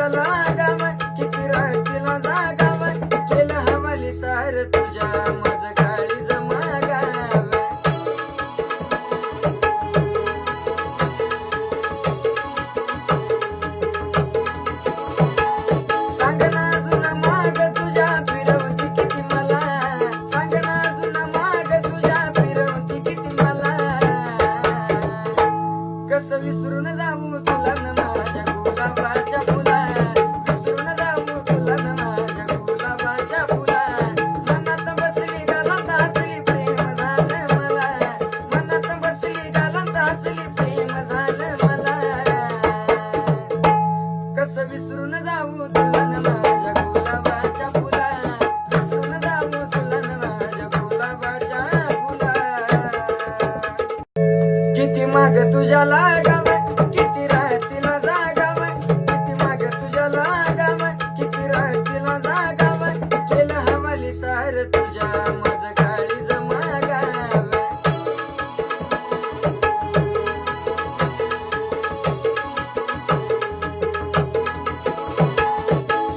तुझ्या लागाव किती राहतील जागाव केलं हवाली सार तुझ्या माझं काळीज मागाव सांग ना अजून माग तुझ्या फिरवती किती मला सांग ना अजून माग तुझ्या फिरवती किती मला कसं विसरून जाऊ तुला न माझ्या गुलाबाच्या फुला विसरून जाऊ तुला न माझ्या गुलाबाच्या फुला मनात बसली गालात हसली प्रेम झालं मला मनात बसली गालात हसली प्रेम झालं मला कसं विसरून जाऊ तुला न माझ्या गुलाबाच्या फुला विसरून जाऊ तुला न माझ्या गुलाबाच्या फुला किती माग तुझ्या लागाव किती राहतील जागाव किती माग तुझ्या लागाव किती राहतील जागाव केलं हवाली सार तुझ्या माझं काळीज मागाव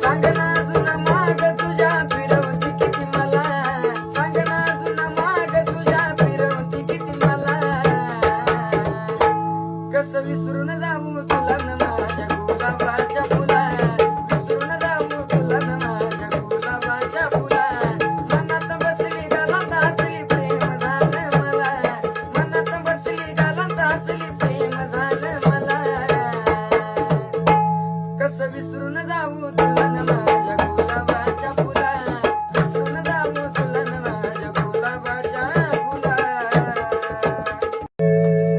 सांग ना अजून माग तुझ्या फिरवती किती मला सांग ना अजून माग तुझ्या फिरवती किती मला कसं विसरून जाऊ तुला न माझ्या गुलाबाच्या फुला विसरून जाऊ तुला न माझ्या गुलाबाच्या फुला मनात बसली गालात हसली प्रेम झालं मला मनात बसली गालात हसली प्रेम झालं मला कसं विसरून जाऊ तुला न माझ्या गुलाबाच्या फुला विसरून जाऊ तुला न माझ्या गुलाबाच्या फुला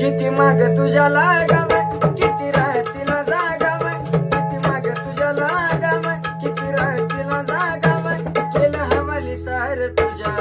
किती माग तुझ्या लागाव किती राहतील जागाव किती माग तुझ्या लागाव किती राहतील जागाव केलं हवाली सार तुझ्या